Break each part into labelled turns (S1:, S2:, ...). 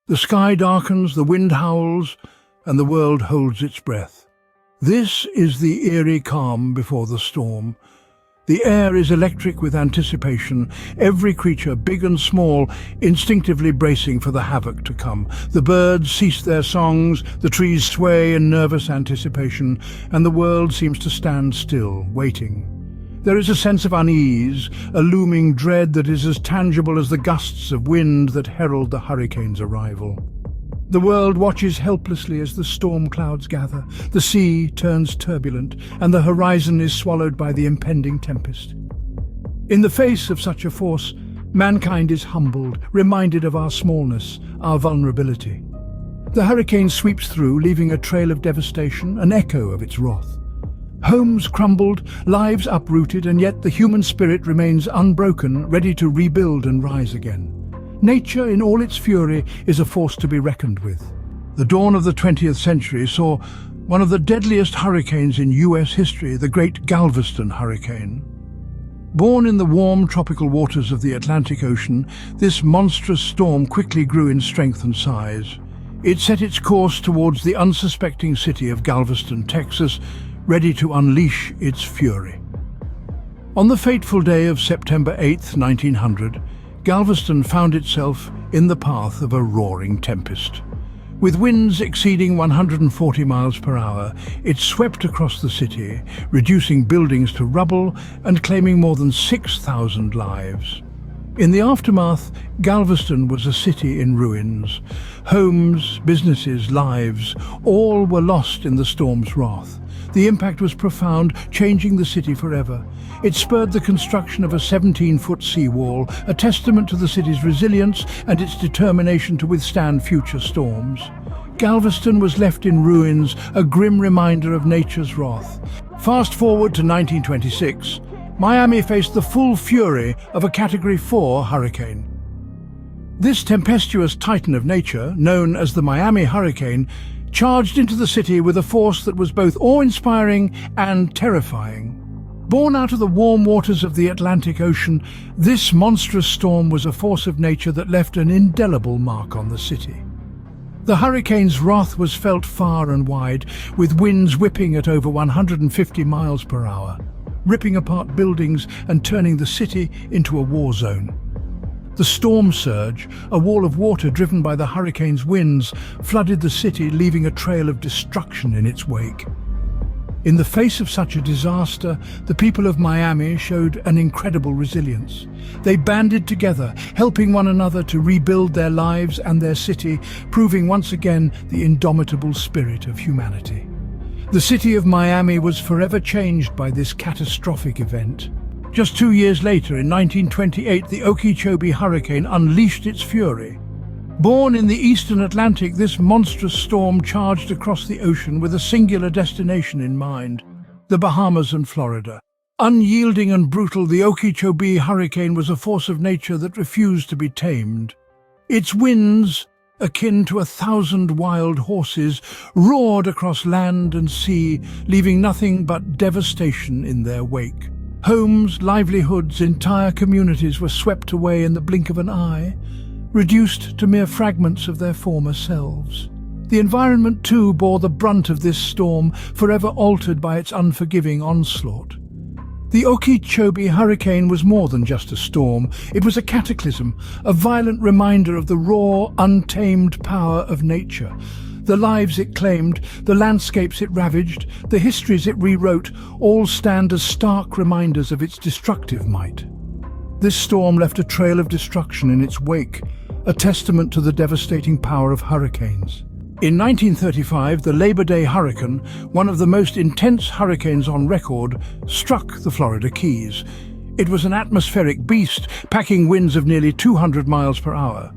S1: The sky darkens, the wind howls, and the world holds its breath. This is the eerie calm before the storm. The air is electric with anticipation, every creature, big and small, instinctively bracing for the havoc to come. The birds cease their songs, the trees sway in nervous anticipation, and the world seems to stand still, waiting. There is a sense of unease, a looming dread that is as tangible as the gusts of wind that herald the hurricane's arrival. The world watches helplessly as the storm clouds gather, the sea turns turbulent, and the horizon is swallowed by the impending tempest. In the face of such a force, mankind is humbled, reminded of our smallness, our vulnerability. The hurricane sweeps through, leaving a trail of devastation, an echo of its wrath. Homes crumbled, lives uprooted, and yet the human spirit remains unbroken, ready to rebuild and rise again. Nature, in all its fury, is a force to be reckoned with. The dawn of the 20th century saw one of the deadliest hurricanes in US history, the Great Galveston Hurricane. Born in the warm tropical waters of the Atlantic Ocean, this monstrous storm quickly grew in strength and size. It set its course towards the unsuspecting city of Galveston, Texas, ready to unleash its fury. On the fateful day of September 8, 1900, Galveston found itself in the path of a roaring tempest. With winds exceeding 140 miles per hour, it swept across the city, reducing buildings to rubble and claiming more than 6,000 lives. In the aftermath, Galveston was a city in ruins. Homes, businesses, lives, all were lost in the storm's wrath. The impact was profound, changing the city forever. It spurred the construction of a 17-foot seawall, a testament to the city's resilience and its determination to withstand future storms. Galveston was left in ruins, a grim reminder of nature's wrath. Fast forward to 1926, Miami faced the full fury of a Category 4 hurricane. This tempestuous titan of nature, known as the Miami Hurricane, charged into the city with a force that was both awe-inspiring and terrifying. Born out of the warm waters of the Atlantic Ocean, this monstrous storm was a force of nature that left an indelible mark on the city. The hurricane's wrath was felt far and wide, with winds whipping at over 150 miles per hour, ripping apart buildings and turning the city into a war zone. The storm surge, a wall of water driven by the hurricane's winds, flooded the city, leaving a trail of destruction in its wake. In the face of such a disaster, the people of Miami showed an incredible resilience. They banded together, helping one another to rebuild their lives and their city, proving once again the indomitable spirit of humanity. The city of Miami was forever changed by this catastrophic event. Just 2 years later, in 1928, the Okeechobee hurricane unleashed its fury. Born in the eastern Atlantic, this monstrous storm charged across the ocean with a singular destination in mind: the Bahamas and Florida. Unyielding and brutal, the Okeechobee hurricane was a force of nature that refused to be tamed. Its winds, akin to 1,000 wild horses, roared across land and sea, leaving nothing but devastation in their wake. Homes, livelihoods, entire communities were swept away in the blink of an eye, reduced to mere fragments of their former selves. The environment too bore the brunt of this storm, forever altered by its unforgiving onslaught. The Okeechobee hurricane was more than just a storm. It was a cataclysm, a violent reminder of the raw, untamed power of nature. The lives it claimed, the landscapes it ravaged, the histories it rewrote, all stand as stark reminders of its destructive might. This storm left a trail of destruction in its wake, a testament to the devastating power of hurricanes. In 1935, the Labor Day hurricane, one of the most intense hurricanes on record, struck the Florida Keys. It was an atmospheric beast, packing winds of nearly 200 miles per hour.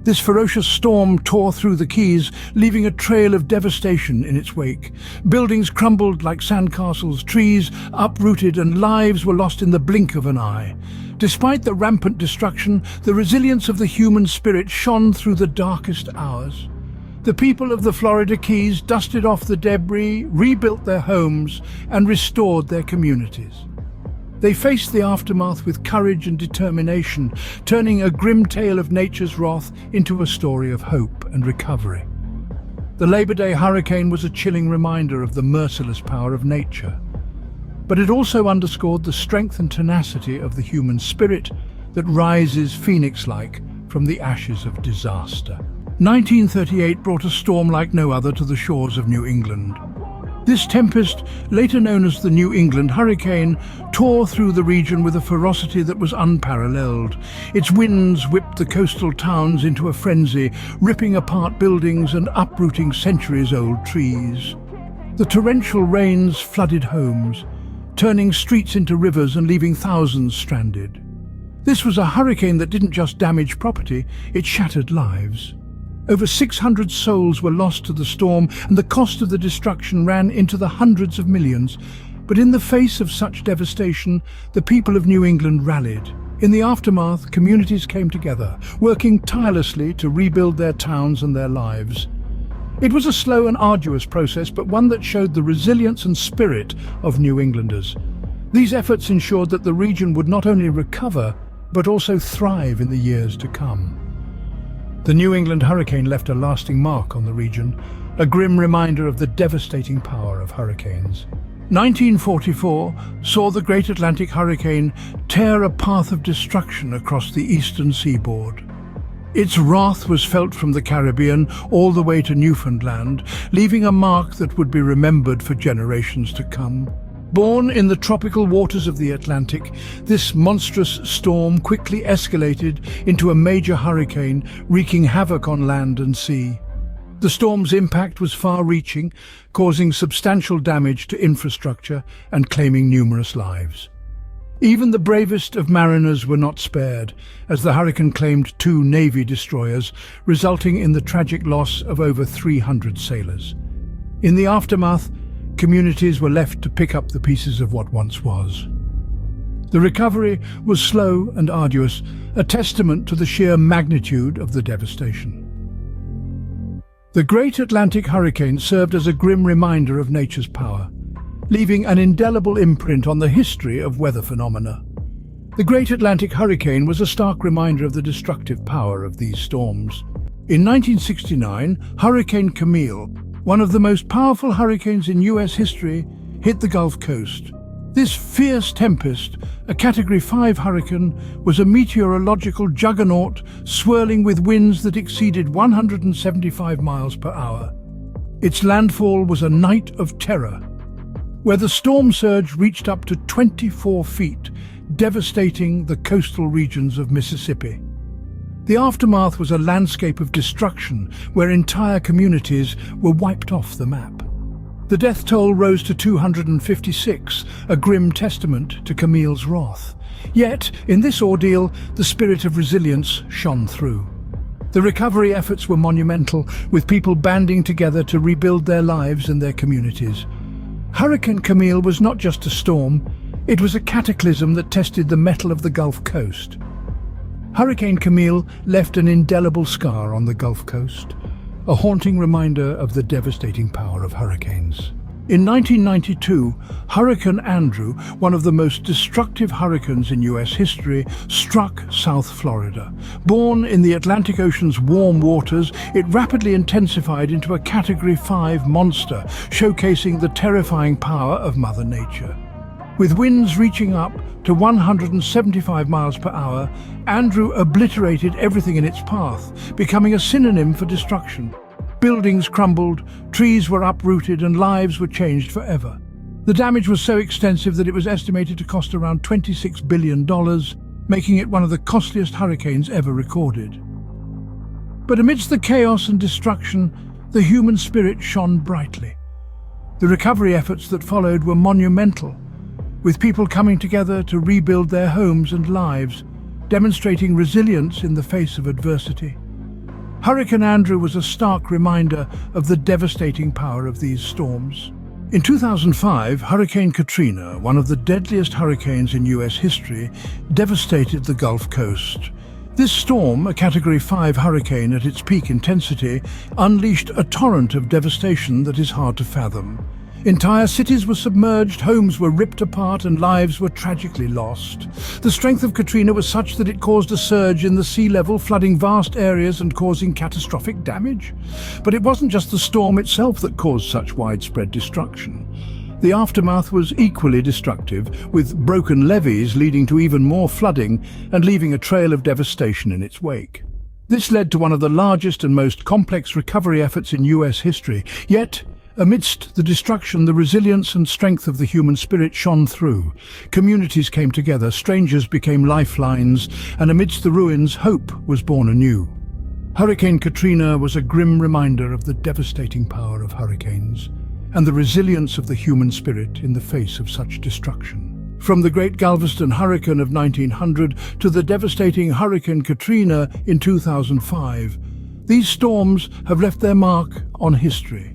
S1: This ferocious storm tore through the Keys, leaving a trail of devastation in its wake. Buildings crumbled like sandcastles, trees uprooted, and lives were lost in the blink of an eye. Despite the rampant destruction, the resilience of the human spirit shone through the darkest hours. The people of the Florida Keys dusted off the debris, rebuilt their homes, and restored their communities. They faced the aftermath with courage and determination, turning a grim tale of nature's wrath into a story of hope. and recovery. The Labor Day hurricane was a chilling reminder of the merciless power of nature, but it also underscored the strength and tenacity of the human spirit that rises phoenix-like from the ashes of disaster. 1938 brought a storm like no other to the shores of New England. This tempest, later known as the New England hurricane, tore through the region with a ferocity that was unparalleled. Its winds whipped the coastal towns into a frenzy, ripping apart buildings and uprooting centuries-old trees. The torrential rains flooded homes, turning streets into rivers and leaving thousands stranded. This was a hurricane that didn't just damage property, it shattered lives. Over 600 souls were lost to the storm, and the cost of the destruction ran into the hundreds of millions. But in the face of such devastation, the people of New England rallied. In the aftermath, communities came together, working tirelessly to rebuild their towns and their lives. It was a slow and arduous process, but one that showed the resilience and spirit of New Englanders. These efforts ensured that the region would not only recover, but also thrive in the years to come. The New England hurricane left a lasting mark on the region, a grim reminder of the devastating power of hurricanes. 1944 saw the Great Atlantic Hurricane tear a path of destruction across the eastern seaboard. Its wrath was felt from the Caribbean all the way to Newfoundland, leaving a mark that would be remembered for generations to come. Born in the tropical waters of the Atlantic, this monstrous storm quickly escalated into a major hurricane, wreaking havoc on land and sea. The storm's impact was far-reaching, causing substantial damage to infrastructure and claiming numerous lives. Even the bravest of mariners were not spared, as the hurricane claimed 2 Navy destroyers, resulting in the tragic loss of over 300 sailors. In the aftermath, communities were left to pick up the pieces of what once was. The recovery was slow and arduous, a testament to the sheer magnitude of the devastation. The Great Atlantic Hurricane served as a grim reminder of nature's power, leaving an indelible imprint on the history of weather phenomena. The Great Atlantic Hurricane was a stark reminder of the destructive power of these storms. In 1969, Hurricane Camille, one of the most powerful hurricanes in U.S. history, hit the Gulf Coast. This fierce tempest, a Category 5 hurricane, was a meteorological juggernaut swirling with winds that exceeded 175 miles per hour. Its landfall was a night of terror, where the storm surge reached up to 24 feet, devastating the coastal regions of Mississippi. The aftermath was a landscape of destruction where entire communities were wiped off the map. The death toll rose to 256, a grim testament to Camille's wrath. Yet, in this ordeal, the spirit of resilience shone through. The recovery efforts were monumental, with people banding together to rebuild their lives and their communities. Hurricane Camille was not just a storm, it was a cataclysm that tested the mettle of the Gulf Coast. Hurricane Camille left an indelible scar on the Gulf Coast, a haunting reminder of the devastating power of hurricanes. In 1992, Hurricane Andrew, one of the most destructive hurricanes in U.S. history, struck South Florida. Born in the Atlantic Ocean's warm waters, it rapidly intensified into a Category 5 monster, showcasing the terrifying power of Mother Nature. With winds reaching up to 175 miles per hour, Andrew obliterated everything in its path, becoming a synonym for destruction. Buildings crumbled, trees were uprooted, and lives were changed forever. The damage was so extensive that it was estimated to cost around $26 billion, making it one of the costliest hurricanes ever recorded. But amidst the chaos and destruction, the human spirit shone brightly. The recovery efforts that followed were monumental, with people coming together to rebuild their homes and lives, demonstrating resilience in the face of adversity. Hurricane Andrew was a stark reminder of the devastating power of these storms. In 2005, Hurricane Katrina, one of the deadliest hurricanes in U.S. history, devastated the Gulf Coast. This storm, a Category 5 hurricane at its peak intensity, unleashed a torrent of devastation that is hard to fathom. Entire cities were submerged, homes were ripped apart, and lives were tragically lost. The strength of Katrina was such that it caused a surge in the sea level, flooding vast areas and causing catastrophic damage. But it wasn't just the storm itself that caused such widespread destruction. The aftermath was equally destructive, with broken levees leading to even more flooding and leaving a trail of devastation in its wake. This led to one of the largest and most complex recovery efforts in US history. Yet, amidst the destruction, the resilience and strength of the human spirit shone through. Communities came together, strangers became lifelines, and amidst the ruins, hope was born anew. Hurricane Katrina was a grim reminder of the devastating power of hurricanes and the resilience of the human spirit in the face of such destruction. From the Great Galveston Hurricane of 1900 to the devastating Hurricane Katrina in 2005, these storms have left their mark on history.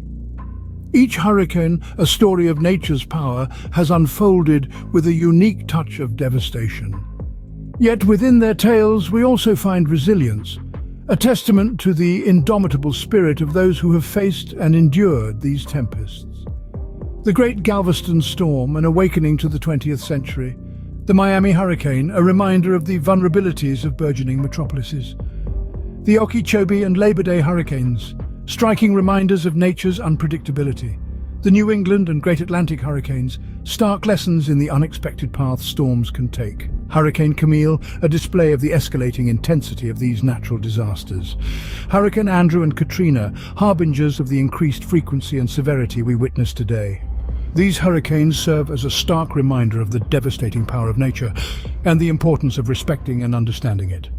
S1: Each hurricane, a story of nature's power, has unfolded with a unique touch of devastation. Yet within their tales we also find resilience, a testament to the indomitable spirit of those who have faced and endured these tempests. The Great Galveston Storm, an awakening to the 20th century. The Miami Hurricane, a reminder of the vulnerabilities of burgeoning metropolises. The Okeechobee and Labor Day Hurricanes, striking reminders of nature's unpredictability. The New England and Great Atlantic hurricanes, stark lessons in the unexpected paths storms can take. Hurricane Camille, a display of the escalating intensity of these natural disasters. Hurricane Andrew and Katrina, harbingers of the increased frequency and severity we witness today. These hurricanes serve as a stark reminder of the devastating power of nature and the importance of respecting and understanding it.